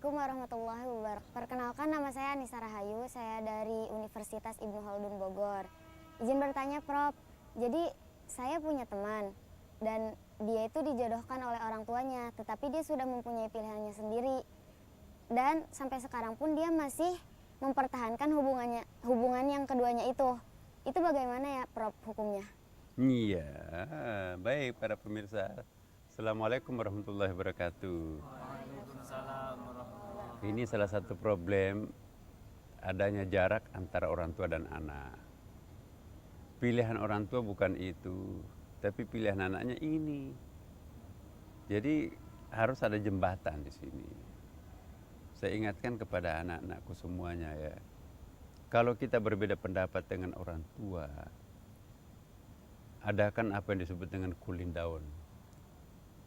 Assalamualaikum warahmatullahi wabarakatuh. Perkenalkan, nama saya Anissa Rahayu, saya dari Universitas Ibnu Khaldun Bogor. Izin bertanya, Prof. Jadi saya punya teman dan dia itu dijodohkan oleh orang tuanya, tetapi dia sudah mempunyai pilihannya sendiri. Dan sampai sekarang pun dia masih mempertahankan hubungan yang keduanya itu. Itu bagaimana ya, Prof, hukumnya? Iya, baik para pemirsa. Assalamualaikum warahmatullahi wabarakatuh. Waalaikumsalam warahmatullahi. Ini salah satu problem adanya jarak antara orang tua dan anak. Pilihan orang tua bukan itu, tapi pilihan anaknya ini. Jadi harus ada jembatan di sini. Saya ingatkan kepada anak-anakku semuanya ya. Kalau kita berbeda pendapat dengan orang tua, adakan apa yang disebut dengan cooling down.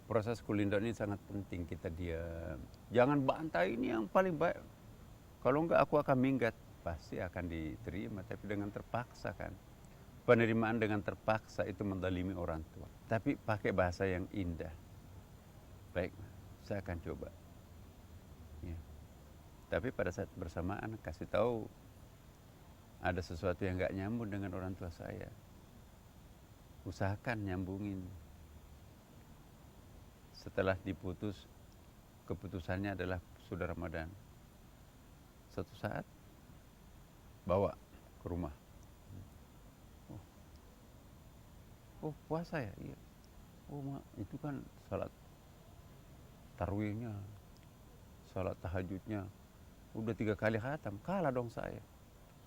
Proses cooling down ini sangat penting, kita diam. Jangan bantai, ini yang paling baik. Kalau enggak aku akan minggat. Pasti akan diterima, tapi dengan terpaksa kan. Penerimaan dengan terpaksa itu mendalimi orang tua. Tapi pakai bahasa yang indah. Baik, saya akan coba. Ya. Tapi pada saat bersamaan kasih tahu ada sesuatu yang enggak nyambung dengan orang tua saya. Usahakan nyambungin. Setelah diputus, keputusannya adalah sudah Ramadan. Suatu saat bawa ke rumah. Oh puasa ya? Iya. Oh itu kan salat tarwihnya, salat tahajudnya, udah 3 kali khatam, kalah dong saya.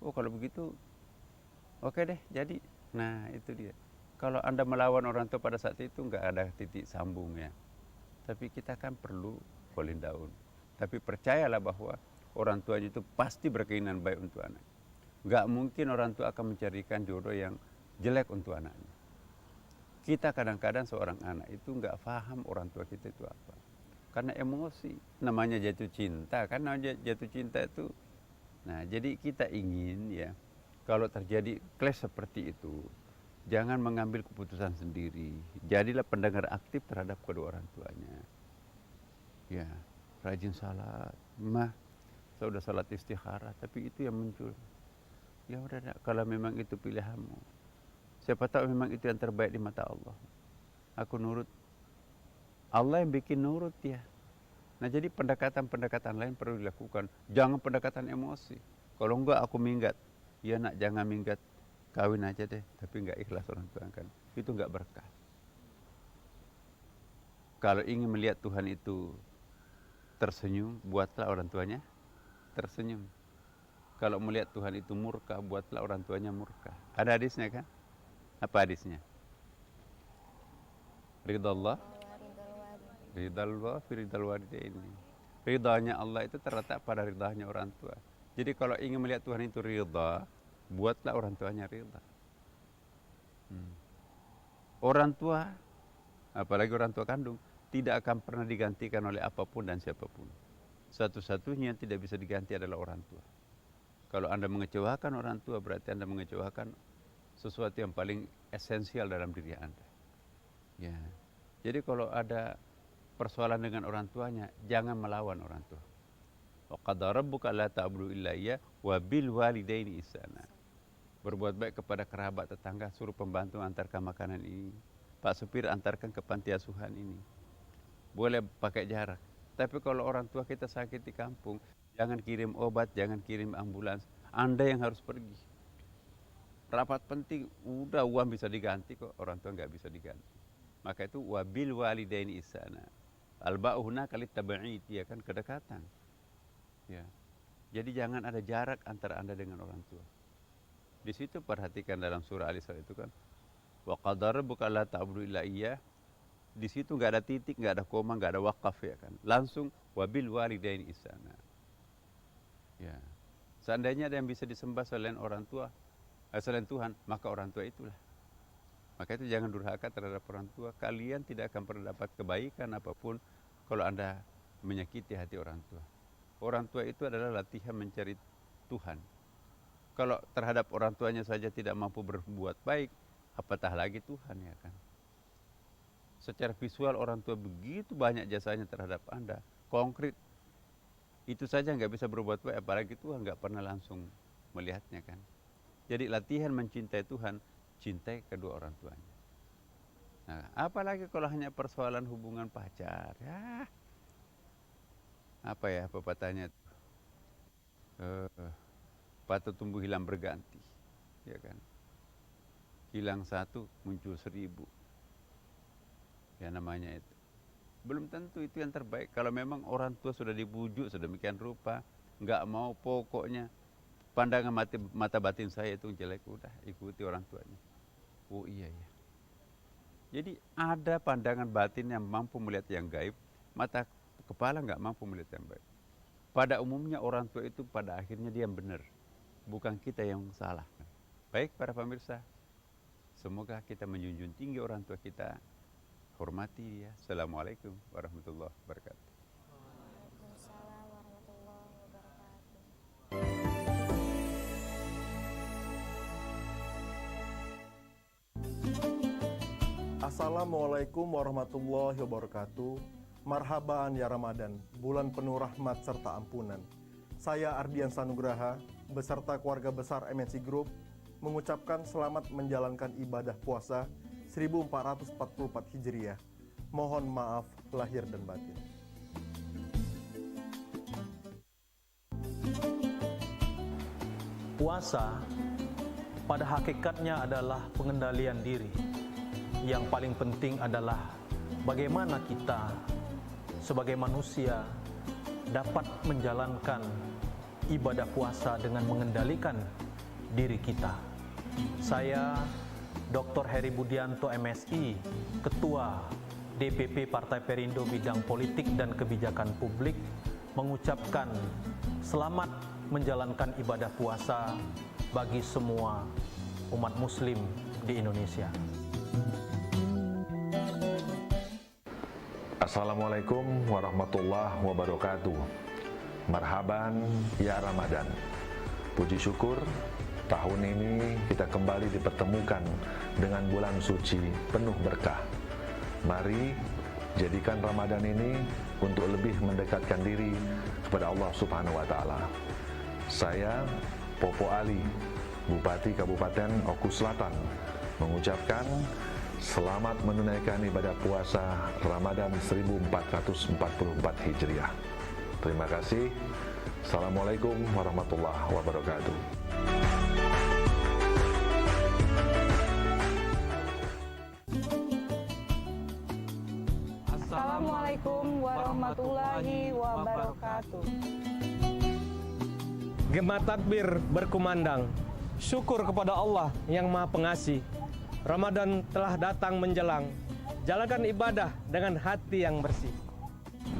Oh kalau begitu, oke deh jadi. Nah itu dia. Kalau Anda melawan orang tua pada saat itu nggak ada titik sambung ya. Tapi kita kan perlu cooling down. Tapi percayalah bahwa orang tuanya itu pasti berkeinginan baik untuk anak. Nggak mungkin orang tua akan mencarikan jodoh yang jelek untuk anaknya. Kita kadang-kadang seorang anak itu nggak paham orang tua kita itu apa. Karena emosi, namanya jatuh cinta. Karena jatuh cinta itu, nah jadi kita ingin ya, kalau terjadi clash seperti itu, jangan mengambil keputusan sendiri. Jadilah pendengar aktif terhadap kedua orang tuanya. Ya, rajin salat. Mah, saya udah salat istikharah, tapi itu yang muncul. Ya udah, kalau memang itu pilihanmu. Siapa tahu memang itu yang terbaik di mata Allah. Aku nurut. Allah yang bikin nurut ya. Nah jadi pendekatan-pendekatan lain perlu dilakukan. Jangan pendekatan emosi. Kalau enggak aku minggat. Ya nak jangan minggat. Kawin aja deh, tapi nggak ikhlas orang tua kan, itu nggak berkah. Kalau ingin melihat Tuhan itu tersenyum, buatlah orang tuanya tersenyum. Kalau melihat Tuhan itu murka, buatlah orang tuanya murka. Ada hadisnya kan? Apa hadisnya? Ridha Allah, ridha Allah, ridha walidaini. Ridhanya Allah itu terletak pada ridhanya orang tua. Jadi kalau ingin melihat Tuhan itu ridha, buatlah orang tuanya ridha. Orang tua, apalagi orang tua kandung, tidak akan pernah digantikan oleh apapun dan siapapun. Satu-satunya yang tidak bisa diganti adalah orang tua. Kalau Anda mengecewakan orang tua, berarti Anda mengecewakan sesuatu yang paling esensial dalam diri Anda. Ya. Jadi kalau ada persoalan dengan orang tuanya, jangan melawan orang tua. Wa qadara rabbuka alla ta'budu illa iyyah wa bil walidaini ihsana. Berbuat baik kepada kerabat tetangga, suruh pembantu antarkan makanan ini. Pak supir antarkan ke panti asuhan ini. Boleh pakai jarak. Tapi kalau orang tua kita sakit di kampung, jangan kirim obat, jangan kirim ambulans. Anda yang harus pergi. Rapat penting, udah uang bisa diganti kok, orang tua nggak bisa diganti. Maka itu wabil walidaini ihsana. Al-ba'u huna kali tab'id, ya kan, kedekatan. Ya. Jadi jangan ada jarak antara Anda dengan orang tua. Di situ perhatikan dalam surah Al-Isra itu kan, wa qadara rabbuka alla ta'budu illa iyyah. Di situ nggak ada titik, nggak ada koma, nggak ada wakaf ya kan. Langsung wabil walidaini ihsana. Ya. Seandainya ada yang bisa disembah selain orang tua, selain Tuhan, maka orang tua itulah. Maka itu jangan durhaka terhadap orang tua. Kalian tidak akan pernah dapat kebaikan apapun kalau Anda menyakiti hati orang tua. Orang tua itu adalah latihan mencari Tuhan. Kalau terhadap orang tuanya saja tidak mampu berbuat baik, apatah lagi Tuhan ya kan. Secara visual orang tua begitu banyak jasanya terhadap Anda, konkret. itu saja nggak bisa berbuat baik, apalagi Tuhan nggak pernah langsung melihatnya kan. Jadi latihan mencintai Tuhan, cintai kedua orang tuanya. Nah, apalagi kalau hanya persoalan hubungan pacar, ya apa ya pepatahnya, patut tumbuh hilang berganti, ya kan. Hilang satu muncul 1000, ya namanya itu. Belum tentu itu yang terbaik. Kalau memang orang tua sudah dibujuk sedemikian rupa, nggak mau, pokoknya pandangan mata batin saya itu jelek, udah ikuti orang tuanya. Oh iya ya. Jadi ada pandangan batin yang mampu melihat yang gaib, mata kepala nggak mampu melihat yang baik. Pada umumnya orang tua itu pada akhirnya dia yang benar, bukan kita yang salah. Baik para pemirsa, semoga kita menjunjung tinggi orang tua kita, hormati dia. Assalamualaikum warahmatullahi wabarakatuh. Waalaikumsalam warahmatullahi wabarakatuh. Assalamualaikum warahmatullahi wabarakatuh. Marhaban ya Ramadan, bulan penuh rahmat serta ampunan. Saya Ardian Sanugraha beserta keluarga besar MNC Group mengucapkan selamat menjalankan ibadah puasa 1444 Hijriah. Mohon maaf lahir dan batin. Puasa pada hakikatnya adalah pengendalian diri. Yang paling penting adalah bagaimana kita sebagai manusia dapat menjalankan ibadah puasa dengan mengendalikan diri kita. Saya Dr. Heri Budianto MSI, Ketua DPP Partai Perindo Bidang Politik dan Kebijakan Publik, mengucapkan selamat menjalankan ibadah puasa bagi semua umat muslim di Indonesia. Assalamualaikum warahmatullahi wabarakatuh. Marhaban ya Ramadan. Puji syukur, tahun ini kita kembali dipertemukan dengan bulan suci penuh berkah. Mari jadikan Ramadan ini untuk lebih mendekatkan diri kepada Allah Subhanahu wa taala. Saya Popo Ali, Bupati Kabupaten Oku Selatan, mengucapkan selamat menunaikan ibadah puasa Ramadan 1444 Hijriah. Terima kasih. Assalamualaikum warahmatullahi wabarakatuh. Assalamualaikum warahmatullahi wabarakatuh. Gema takbir berkumandang. Syukur kepada Allah yang Maha Pengasih. Ramadan telah datang menjelang. Jalankan ibadah dengan hati yang bersih.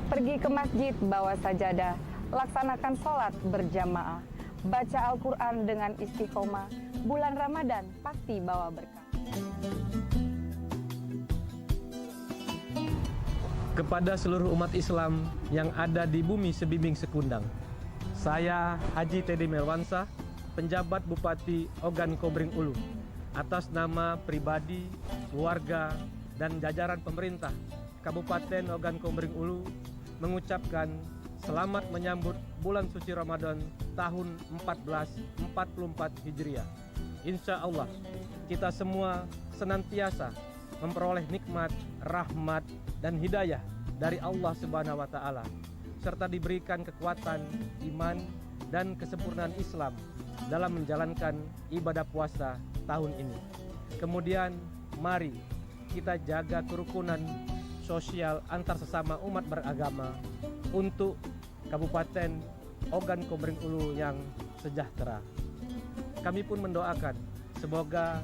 Pergi ke masjid bawa sajadah, laksanakan sholat berjamaah, baca Al-Quran dengan istiqomah. Bulan Ramadan pasti bawa berkah. Kepada seluruh umat Islam yang ada di bumi sebimbing sekundang, saya Haji Teddy Melwansa, penjabat Bupati Ogan Komering Ulu, atas nama pribadi, keluarga, dan jajaran pemerintah Kabupaten Ogan Komering Ulu mengucapkan selamat menyambut bulan suci Ramadan tahun 1444 Hijriah. Insya Allah kita semua senantiasa memperoleh nikmat, rahmat, dan hidayah dari Allah Subhanahu wa Ta'ala, serta diberikan kekuatan, iman, dan kesempurnaan Islam dalam menjalankan ibadah puasa tahun ini. Kemudian mari kita jaga kerukunan sosial antar sesama umat beragama untuk Kabupaten Ogan Komering Ulu yang sejahtera. Kami pun mendoakan semoga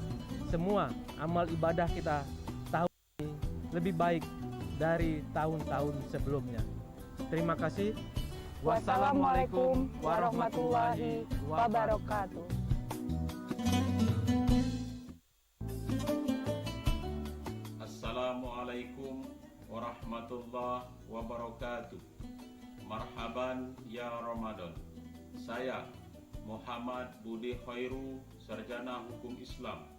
semua amal ibadah kita tahun ini lebih baik dari tahun-tahun sebelumnya. Terima kasih. Wassalamualaikum warahmatullahi wabarakatuh. Assalamualaikum warahmatullahi wabarakatuh. Marhaban ya Ramadan. Saya Muhammad Budi Khairu, Sarjana Hukum Islam,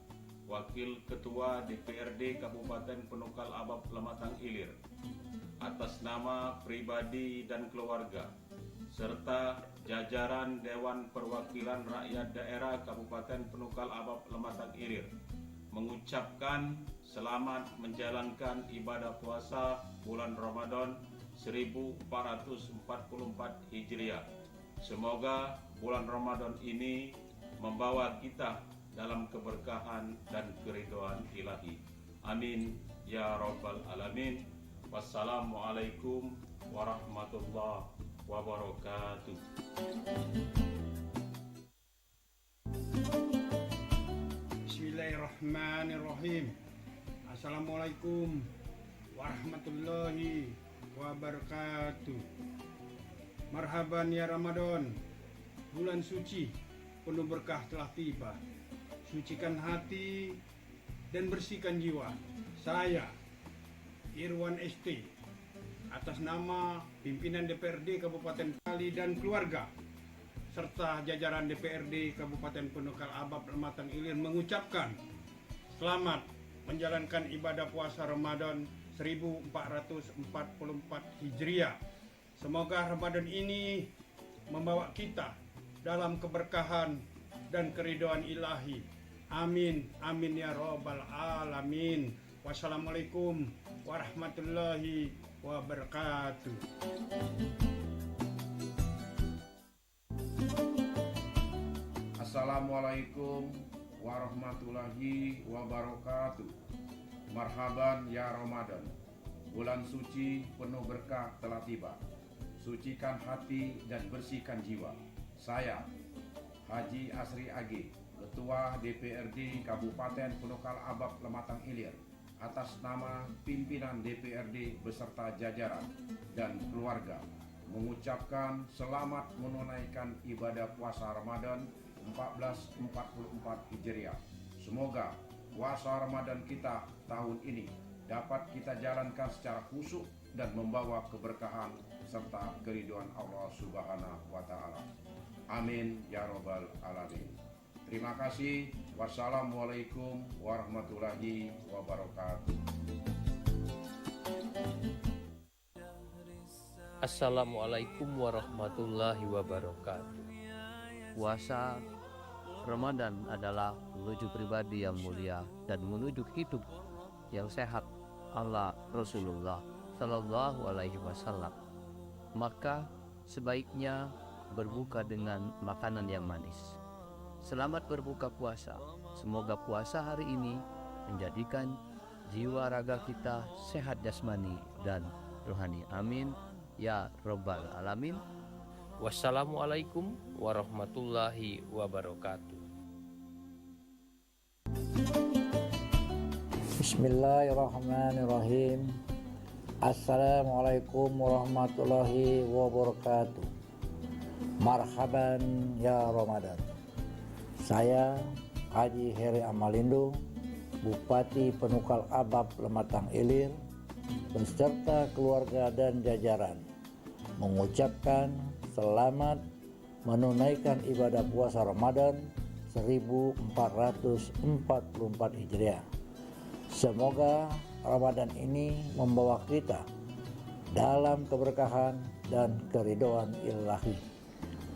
Wakil Ketua DPRD Kabupaten Penukal Abab Pematang Ilir. Atas nama pribadi dan keluarga, serta jajaran Dewan Perwakilan Rakyat Daerah Kabupaten Penukal Abab Lematang Ilir mengucapkan selamat menjalankan ibadah puasa bulan Ramadan 1444 Hijriah. Semoga bulan Ramadan ini membawa kita dalam keberkahan dan keridhaan ilahi. Amin ya rabbal alamin. Wassalamualaikum warahmatullahi wabarakatuh. Bismillahirrahmanirrahim. Assalamualaikum warahmatullahi wabarakatuh. Marhaban ya Ramadan, bulan suci penuh berkah telah tiba. Sucikan hati dan bersihkan jiwa. Saya Irwan ST atas nama pimpinan DPRD Kabupaten Kali dan keluarga serta jajaran DPRD Kabupaten Penukal Abab Lematang Ilir mengucapkan selamat menjalankan ibadah puasa Ramadan 1444 Hijriah. Semoga Ramadan ini membawa kita dalam keberkahan dan keridhaan ilahi. Amin, amin ya rabbal alamin. Wassalamualaikum warahmatullahi wabarakatuh. Assalamualaikum warahmatullahi wabarakatuh. Marhaban ya Ramadan, bulan suci penuh berkah telah tiba. Sucikan hati dan bersihkan jiwa. Saya Haji Asri AG, Ketua DPRD Kabupaten Penukal Abab Lematang Ilir, atas nama pimpinan DPRD beserta jajaran dan keluarga mengucapkan selamat menunaikan ibadah puasa Ramadan 1444 Hijriah. Semoga puasa Ramadan kita tahun ini dapat kita jalankan secara khusyuk dan membawa keberkahan serta keridhaan Allah Subhanahu wa Ta'ala. Amin ya rabbal alamin. Terima kasih. Wassalamualaikum warahmatullahi wabarakatuh. Assalamualaikum warahmatullahi wabarakatuh. Puasa Ramadan adalah menuju pribadi yang mulia dan menuju hidup yang sehat ala Rasulullah Sallallahu Alaihi Wasallam. Maka sebaiknya berbuka dengan makanan yang manis. Selamat berbuka puasa. Semoga puasa hari ini menjadikan jiwa raga kita sehat jasmani dan rohani. Amin ya rabbal alamin. Wassalamualaikum warahmatullahi wabarakatuh. Bismillahirrahmanirrahim. Assalamualaikum warahmatullahi wabarakatuh. Marhaban ya Ramadan. Saya Haji Heri Amalindo, Bupati Penukal Abab Lematang Ilir, beserta keluarga dan jajaran, mengucapkan selamat menunaikan ibadah puasa Ramadan 1444 Hijriah. Semoga Ramadan ini membawa kita dalam keberkahan dan keridhaan ilahi.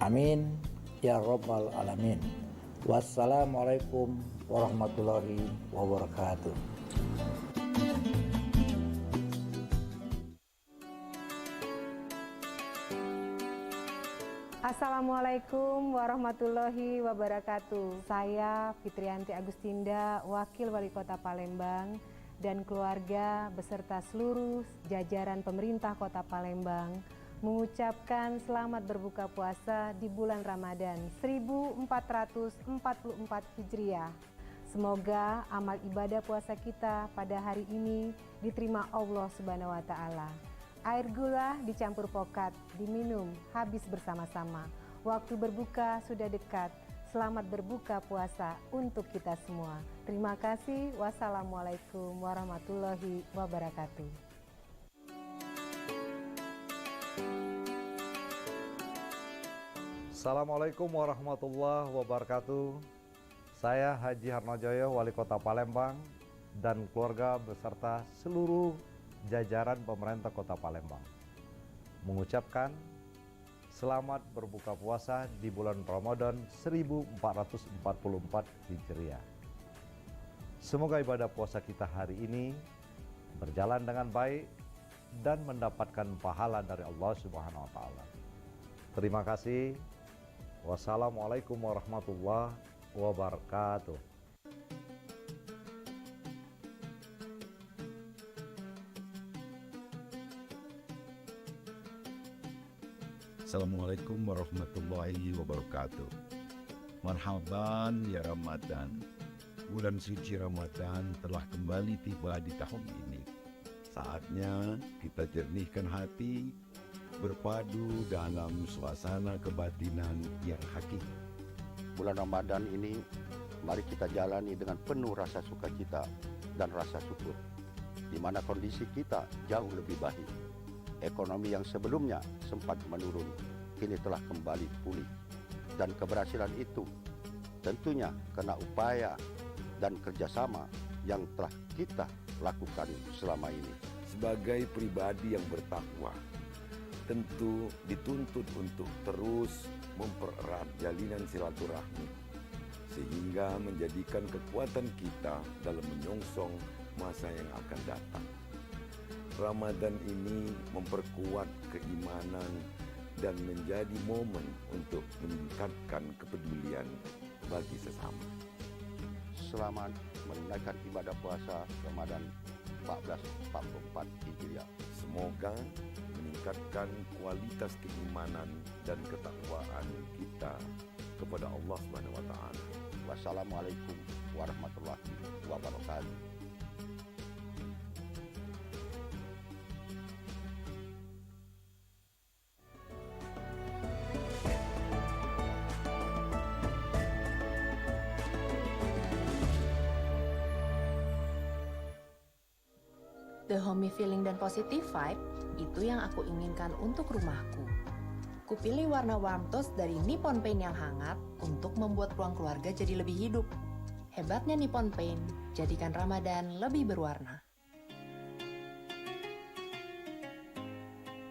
Amin ya rabbal alamin. Wassalamualaikum warahmatullahi wabarakatuh. Assalamualaikum warahmatullahi wabarakatuh. Saya Fitrianti Agustinda, Wakil Wali Kota Palembang dan keluarga beserta seluruh jajaran pemerintah Kota Palembang mengucapkan selamat berbuka puasa di bulan Ramadan 1444 Hijriah. Semoga amal ibadah puasa kita pada hari ini diterima Allah Subhanahu wa Ta'ala. Air gula dicampur pokat, diminum habis bersama-sama. Waktu berbuka sudah dekat. Selamat berbuka puasa untuk kita semua. Terima kasih. Wassalamualaikum warahmatullahi wabarakatuh. Assalamualaikum warahmatullahi wabarakatuh. Saya Haji Harnojoyo, Wali Kota Palembang dan keluarga beserta seluruh jajaran pemerintah Kota Palembang mengucapkan Selamat berbuka puasa di bulan Ramadan 1444 Hijriah. Semoga ibadah puasa kita hari ini berjalan dengan baik dan mendapatkan pahala dari Allah Subhanahu wa taala. Terima kasih. Wassalamualaikum warahmatullahi wabarakatuh. Assalamualaikum warahmatullahi wabarakatuh. Marhaban ya Ramadan. Bulan suci Ramadan telah kembali tiba di tahun ini. Saatnya kita jernihkan hati, berpadu dalam suasana kebatinan yang hakiki. Bulan Ramadan ini mari kita jalani dengan penuh rasa sukacita dan rasa syukur, di mana kondisi kita jauh lebih baik. Ekonomi yang sebelumnya sempat menurun, kini telah kembali pulih. Dan keberhasilan itu tentunya karena upaya dan kerjasama yang telah kita lakukan selama ini. Sebagai pribadi yang bertakwa, tentu dituntut untuk terus mempererat jalinan silaturahmi, sehingga menjadikan kekuatan kita dalam menyongsong masa yang akan datang. Ramadan ini memperkuat keimanan dan menjadi momen untuk meningkatkan kepedulian bagi sesama. Selamat menunaikan ibadah puasa Ramadan 1444 Hijriah. Semoga meningkatkan kualitas keimanan dan ketakwaan kita kepada Allah Subhanahu wa taala. Wassalamualaikum warahmatullahi wabarakatuh. The homey feeling dan positive vibe, itu yang aku inginkan untuk rumahku. Kupilih warna warm toast dari Nippon Paint yang hangat untuk membuat ruang keluarga jadi lebih hidup. Hebatnya Nippon Paint, jadikan Ramadan lebih berwarna.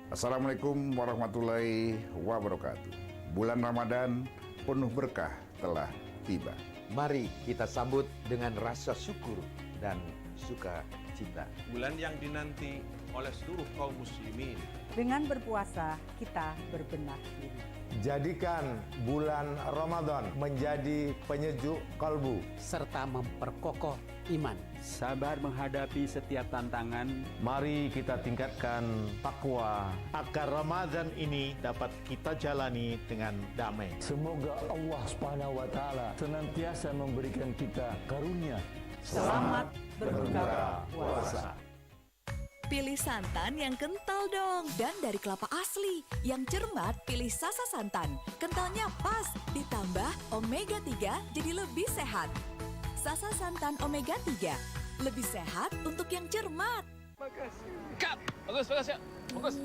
Assalamualaikum warahmatullahi wabarakatuh. Bulan Ramadan penuh berkah telah tiba. Mari kita sambut dengan rasa syukur dan sukacita. Bulan yang dinanti oleh seluruh kaum muslimin. Dengan berpuasa, kita berbenah diri. Jadikan bulan Ramadan menjadi penyejuk kalbu serta memperkokoh iman. Sabar menghadapi setiap tantangan. Mari kita tingkatkan takwa agar Ramadan ini dapat kita jalani dengan damai. Semoga Allah Subhanahu wa taala senantiasa memberikan kita karunia. Selamat berbuka puasa. Pilih santan yang kental dong, dan dari kelapa asli. Yang cermat, pilih Sasa Santan. Kentalnya pas, ditambah omega 3 jadi lebih sehat. Sasa Santan omega 3, lebih sehat untuk yang cermat. Makasih. Kap, bagus ya, bagus.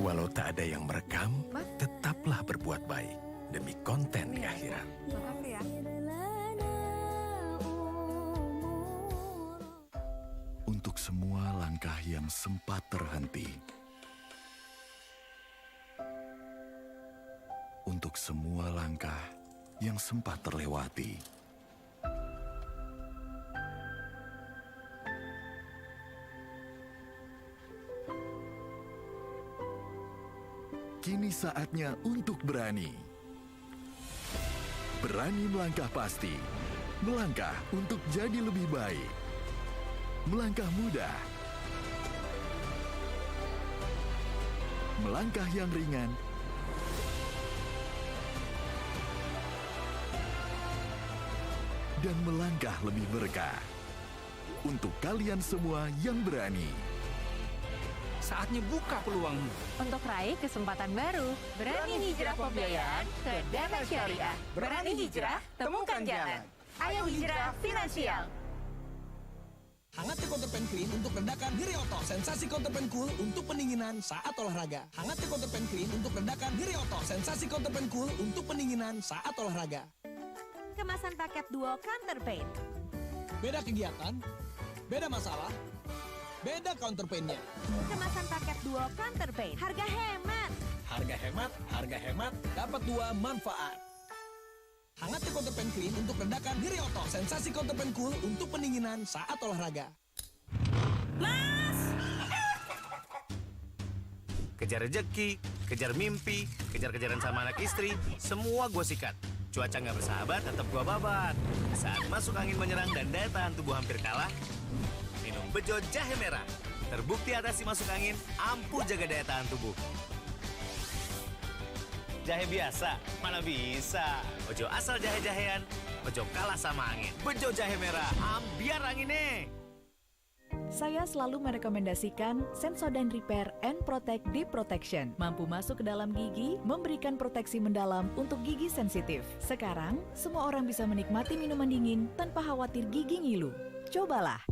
Walau tak ada yang merekam, tetaplah berbuat baik demi konten di akhirat. Makasih ya. Untuk semua langkah yang sempat terhenti, untuk semua langkah yang sempat terlewati, kini saatnya untuk berani. Berani melangkah pasti, melangkah untuk jadi lebih baik. Melangkah mudah, melangkah yang ringan, dan melangkah lebih berkah. Untuk kalian semua yang berani, Saatnya buka peluangmu. Untuk raih kesempatan baru, berani hijrah pembiayaan ke Dana Syariah. Berani hijrah, temukan jalan. Ayo hijrah finansial. Hangat Counterpan Clean untuk redakan nyeri otot. Sensasi Counterpan Cool untuk pendinginan saat olahraga. Hangat Counterpan Clean untuk redakan nyeri otot. Sensasi Counterpan Cool untuk pendinginan saat olahraga. Kemasan paket duo Counterpain. Beda kegiatan, beda masalah, beda counterpaintnya. Kemasan paket duo Counterpaint, harga hemat. Harga hemat, dapat 2 manfaat. Hangatnya counterpaint clean untuk redakan nyeri otot. Sensasi counterpaint cool untuk pendinginan saat olahraga. Kejar rejeki, kejar mimpi, kejar-kejaran sama anak istri, semua gue sikat. Cuaca nggak bersahabat, tetap gue babat. Saat masuk angin menyerang dan daya tahan tubuh hampir kalah, minum Bejo Jahe Merah. Terbukti atasi masuk angin, ampuh jaga daya tahan tubuh. Jahe biasa, mana bisa. Ojo asal jahe-jahean, ojo kalah sama angin. Bejo Jahe Merah, ambiar anginnya. Saya selalu merekomendasikan Sensodyne Repair and Protect Deep Protection. Mampu masuk ke dalam gigi, memberikan proteksi mendalam untuk gigi sensitif. Sekarang, semua orang bisa menikmati minuman dingin tanpa khawatir gigi ngilu. Cobalah.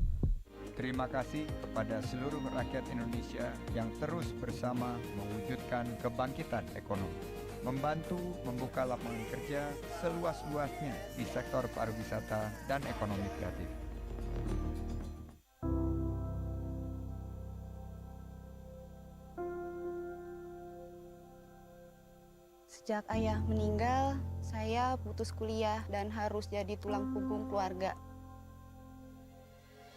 Terima kasih kepada seluruh rakyat Indonesia yang terus bersama mewujudkan kebangkitan ekonomi. Membantu membuka lapangan kerja seluas-luasnya di sektor pariwisata dan ekonomi kreatif. Sejak ayah meninggal, saya putus kuliah dan harus jadi tulang punggung keluarga.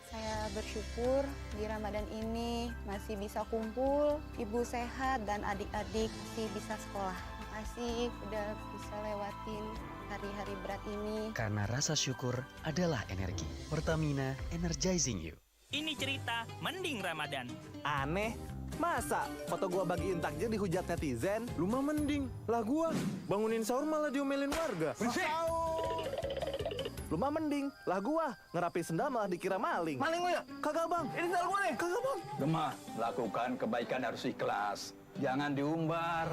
Saya bersyukur di Ramadan ini masih bisa kumpul, ibu sehat dan adik-adik masih bisa sekolah. Makasih udah bisa lewatin hari-hari berat ini. Karena rasa syukur adalah energi. Pertamina, energizing you. Ini cerita mending Ramadan. Aneh, masa foto gua bagiin takjil dihujat netizen? Lu mah mending, lah gua bangunin sahur malah diomelin warga. Lu mah mending, lah gua ngerapi sendal malah dikira maling. Maling lu ya? Kagak bang, ini sendal gua nih. Kagak bang. Gemah, lakukan kebaikan harus ikhlas. Jangan diumbar.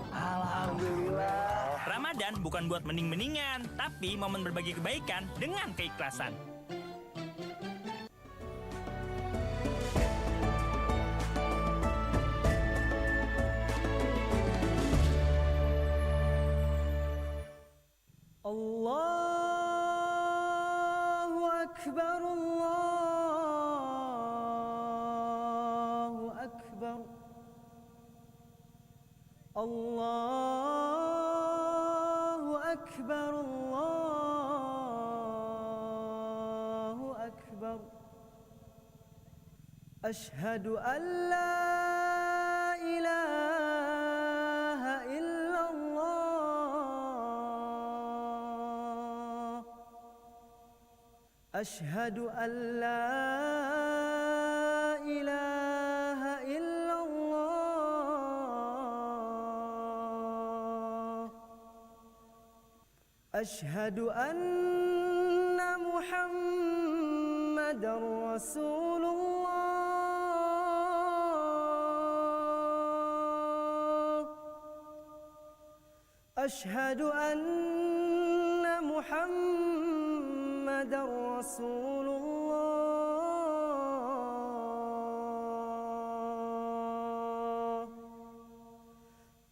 Alhamdulillah. Ramadan bukan buat mending-mendingan, tapi momen berbagi kebaikan dengan keikhlasan. Allahu Akbar, Allahu Akbar, Allahu Akbar, Allahu Akbar. Ashhadu an la ilaha illallah. Ashhadu an la ilaha illallah. Ashhadu anna Muhammadar Rasulullah. Ashhadu anna Muhammadar Rasulullah.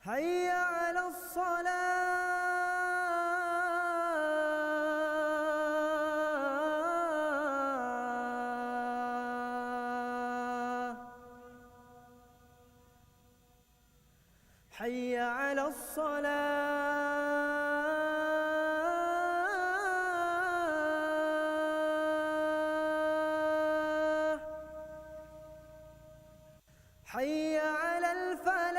Hayya 'alas salah. Hayya 'alas salah. حي على الفلاح.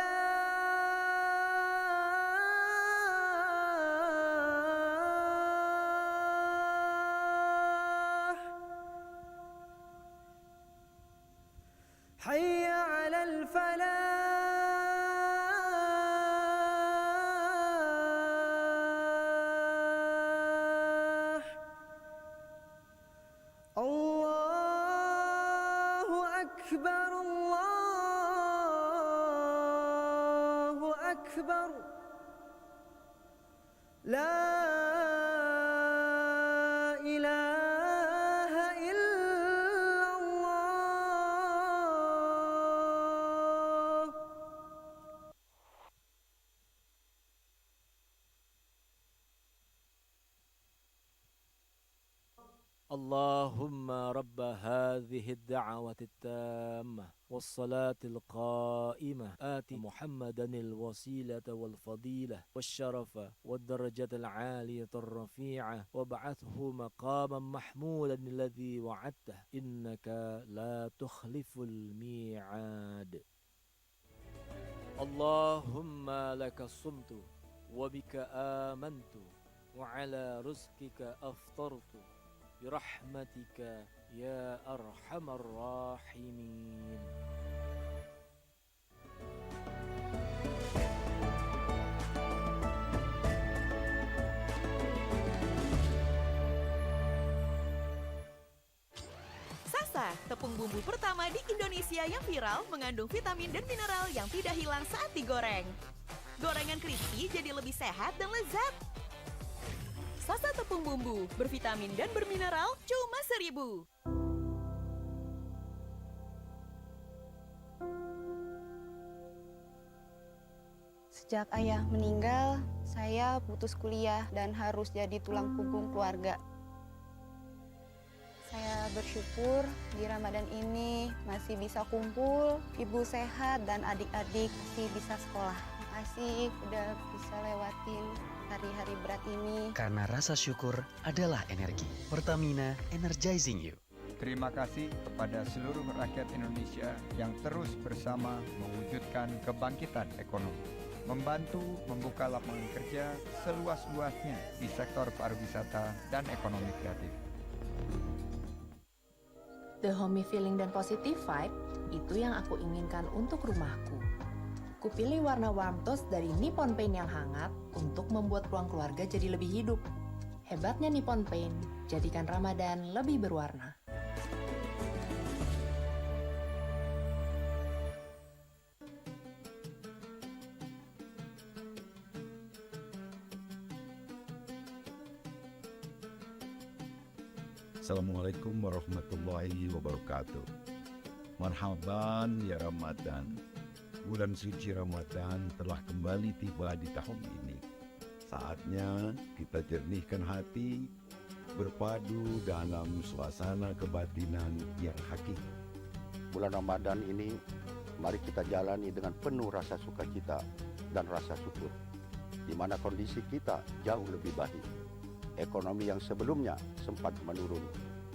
حي على الفلاح. الله أكبر، الله أكبر. لا إله إلا الله. اللهم رب هذه الدعوة التامة والصلاة القائمة آت محمدا الوسيلة والفضيلة والشرف والدرجة العالية الرفيعة وابعثه مقاما محمودا الذي وعدته إنك لا تخلف الميعاد. اللهم لك صمت وبك آمنت وعلى رزقك أفطرت برحمتك يا أرحم الراحمين. Sasa, tepung bumbu pertama di Indonesia yang viral mengandung vitamin dan mineral yang tidak hilang saat digoreng. Gorengan crispy jadi lebih sehat dan lezat. Sasa tepung bumbu, bervitamin dan bermineral, cuma 1.000. Sejak ayah meninggal, saya putus kuliah dan harus jadi tulang punggung keluarga. Saya bersyukur di Ramadan ini masih bisa kumpul, ibu sehat dan adik-adik masih bisa sekolah. Makasih udah bisa lewatin hari-hari berat ini. Karena rasa syukur adalah energi. Pertamina, energizing you. Terima kasih kepada seluruh rakyat Indonesia yang terus bersama mewujudkan kebangkitan ekonomi. Membantu membuka lapangan kerja seluas-luasnya di sektor pariwisata dan ekonomi kreatif. The homey feeling dan positive vibe, itu yang aku inginkan untuk rumahku. Kupilih warna warm toast dari Nippon Paint yang hangat untuk membuat ruang keluarga jadi lebih hidup. Hebatnya Nippon Paint, jadikan Ramadan lebih berwarna. Assalamualaikum warahmatullahi wabarakatuh. Marhaban ya Ramadan. Bulan suci Ramadan telah kembali tiba di tahun ini. Saatnya kita jernihkan hati, berpadu dalam suasana kebatinan yang hakiki. Bulan Ramadan ini, mari kita jalani dengan penuh rasa sukacita dan rasa syukur, di mana kondisi kita jauh lebih baik. Ekonomi yang sebelumnya sempat menurun,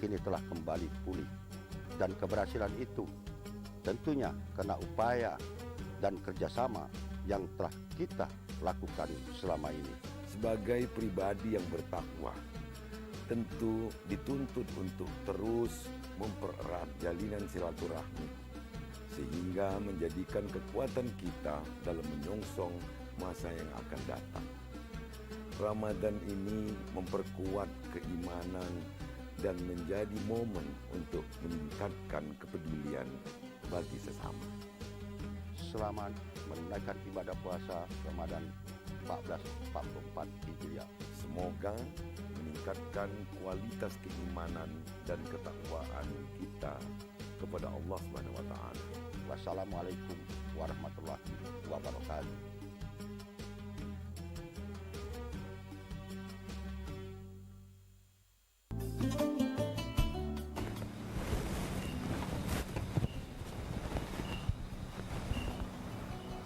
kini telah kembali pulih. Dan keberhasilan itu tentunya karena upaya dan kerjasama yang telah kita lakukan selama ini. Sebagai pribadi yang bertakwa, tentu dituntut untuk terus mempererat jalinan silaturahmi, sehingga menjadikan kekuatan kita dalam menyongsong masa yang akan datang. Ramadan ini memperkuat keimanan dan menjadi momen untuk meningkatkan kepedulian bagi sesama. Selamat menunaikan ibadah puasa Ramadan 1444 Hijriah. Semoga meningkatkan kualitas keimanan dan ketakwaan kita kepada Allah SWT. Wassalamualaikum warahmatullahi wabarakatuh.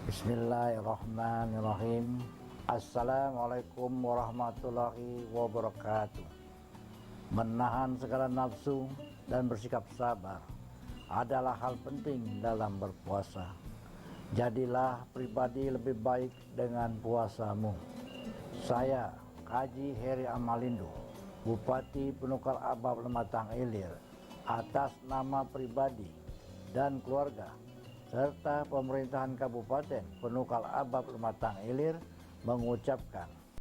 Bismillahirrahmanirrahim. Assalamualaikum warahmatullahi wabarakatuh. Menahan segala nafsu dan bersikap sabar adalah hal penting dalam berpuasa. Jadilah pribadi lebih baik dengan puasamu. Saya, Haji Heri Amalindo, Bupati Penukar Abab Lematang Ilir, atas nama pribadi dan keluarga serta pemerintahan Kabupaten Penukal Abab Lematang Ilir mengucapkan